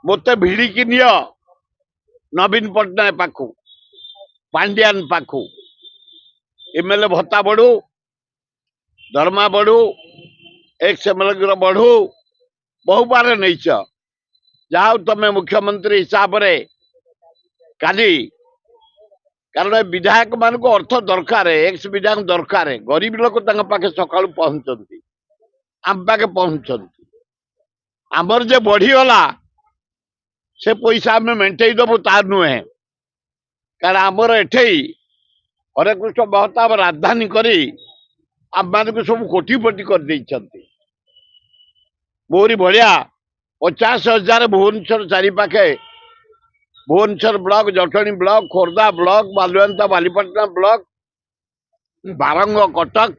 मत भिड़िकी नियो नवीन पट्टनायक पाखु पांड्यान पाखु एमएलए भत्ता बढ़ू दरमा बढ़ू एक्स एमएलए बढ़ू बहु बार नहीं जाओ तमें मुख्यमंत्री हिसाब से काली कारण विधायक मान को अर्थ दरकार एक्स विधायक दरकार गरीब लोक पाखे सका पहुंचती आम पाखे पहुंचती आमर जे बढ़ीगला से पैसा आम मेन्टे दबू ता नुहे कारण आमर एठे हरे कृष्ण महताब राजधानी करी आम मान को सब कोटिपति कर मोरी भाया 50,000 भुवनेश्वर चारिपाखे Bhubaneswar block Jatni block Khordha block Balianta Balipatna block Barang Cuttack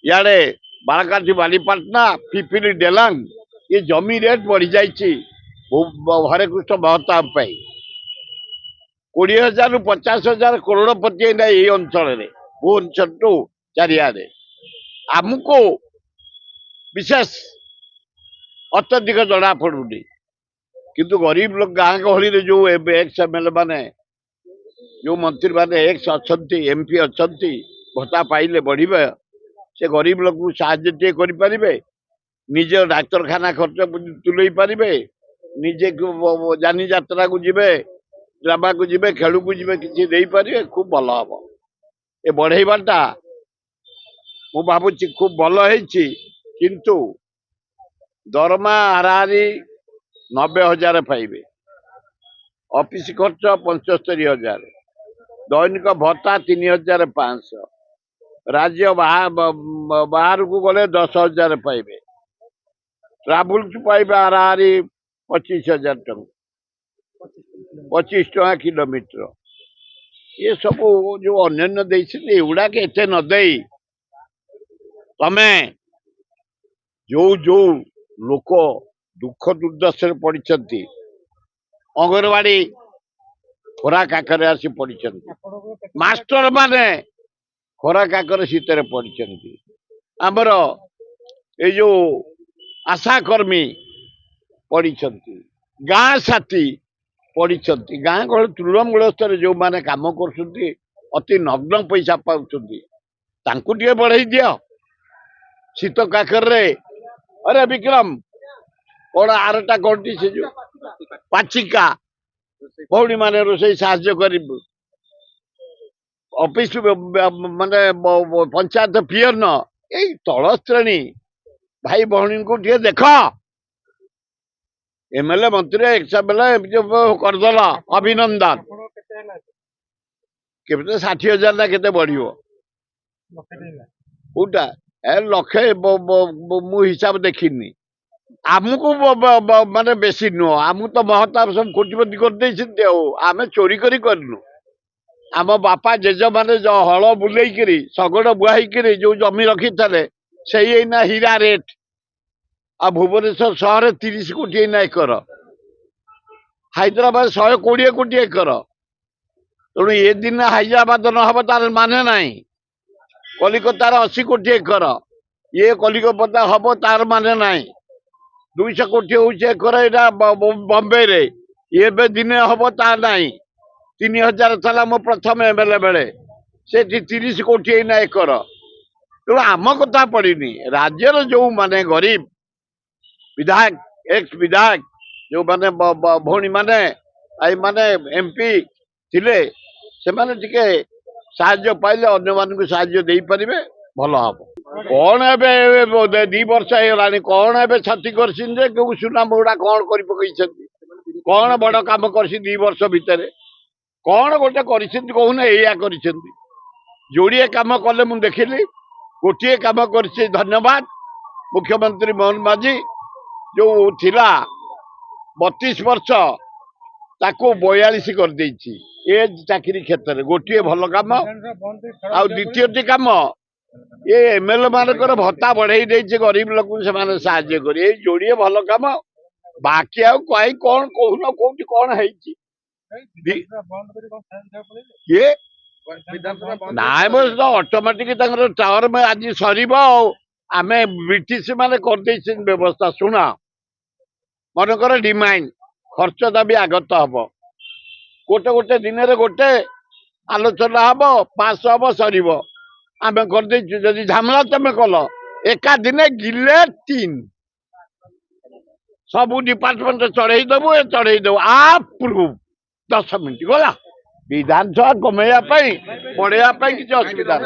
इे बाराकाठी बालीपाटना पिपिली डेलांग ये जमी रेट बढ़ी जाइए हरे कृष्ण महताब 20,000 रु 50,000 करोड़पति ये अंचल भुवनेश्वर टू चारिआडे आमको विशेष अत्यधिक जना पड़ुनी किंतु गरीब लोग गाँ गहली जो एक्स एमएलए माने जो मंत्री माने एक्स अच्छा एमपी अच्छा भत्ता पाइले बढ़े से गरीब लोग को साहाଯ୍य करें निजे डाक्तरखाना खर्च तुले पारे निजे जानी यात्रा को जीवे ड्रामा को जीवे खेल को जीवे किसी दे पारे खूब भल हम ये बढ़ेबाटा मु भावुची खूब भल किंतु दरमा हाराहारी 90,000 पाइबे ऑफिस खर्च 75,000 दैनिक भत्ता 3,500 राज्य बाहर को गले 10,000 पाइबे ट्राभल पाइबे हाराहारी 25,000 टଙ୍କା 25 टଙ୍କା किलोमीटर ये सब जो अन्य देते एगुड़ाक एत नदे तमें जो जो लोक दुख दुर्दशा पड़ी अंगनवाड़ी खरा काकर आसी पड़ी मास्टर माने खरा काकर शीतर पड़ी आमर ये जो आशाकर्मी पड़ी गाँ साथी पड़ी गाँ गहल तृणमूल स्तर जो माने काम कर अति नग्न पैसा पाँच बढ़े दियो शीत काकर अरे विक्रम कौन आरटा कौन से जो पाचिका भौणी माने रोसे साहाଯ୍य कर ऑफिस माने पंचायत पियन यही तल श्रेणी भाई भौणी को देख एमएलए मंत्री एक्सएमएलए जो करदल अभिनंदन के 60,000 ना के बढ़ियो कोटा लक्षे मु हिसाब देखनी आमको माने बेसी नुह आमको तो महताब सब कोटिपति कर आम चोरी करनु आम बापा जेज माने हल बुले शगड़ बुआई जो जमी रखी थे से ना हीरा रेट आ भुवनेश्वर शहर 30 कोटी एना एकर हैदराबाद 120 कोटी एकर तेणु ये दिन हैदराबाद न हम तार माने ना कलिकतार 80 कोटी एकर ये कलिकता हम तार माने ना 200 कोटी हूँ एकर यहाँ बम्बे रे ये दिन हम ता ना 3,000 था मो प्रथम एमएलए बेले से 30 कोटी एना एकर तेणु आम कथा पड़नी राज्यर जो माने गरीब विधायक एक्स विधायक जो माने भौणी माने आई माने एमपी थिले से माने टिके साहाଯ୍य पाइले अन्य मान को साहाଯ୍य दे पारिबे भल हम कौन ए 2 वर्ष है कौन ए छाती करछिन जे केउ सुना मुड़ा कौन करि पकैछथि कौन बड़ काम करछि 2 वर्ष भितर कौन गोटे करछिन कहून एया करछिन जोड़िए काम कले मु देखिली गोटे काम करछि धन्यवाद मुख्यमंत्री मोहन माझी जो थिला 32 वर्ष ताको 42 कर देछि ए चाकरी क्षेत्र में गोटे भल काम आ द्वितीय काम ये एमएलए मानकर भत्ता बढ़े देछि गरीब लोक से माने साहाଯ୍य कर ए जोड़िए भल काम बाकी आ कई कौन कहून कोठी कौन हैछि ये नाय बस तो ऑटोमेटिक तंगर टावर में आज सरीबो आमे ब्रिटिश माने कर देछि व्यवस्था सुना ମନେକର ଡିମାଣ୍ଡ ଖର୍ଚ୍ଚ ଦାବି ଆଗତ ହବ ଗୋଟେ ଗୋଟେ ଦିନରେ ଗୋଟେ ଆଲୋଚନା ହବ ପାସ୍ ହବ ସରିବ ଆମେ କରିଦେଇଛୁ ଯଦି ଝାମେଲା ତମେ କଲ ଏକା ଦିନେ ଗିଲେ 3 ସବୁ ଡିପାର୍ଟମେଣ୍ଟ ଚଢେଇ ଦବୁ ଆପ୍ରୁଭ 10 ମିନିଟ ଗଲା ବିଧାନସଭା କମେଇବା ପାଇଁ ବଢେଇବା ପାଇଁ କିଛି ଅସୁବିଧା ନାହିଁ।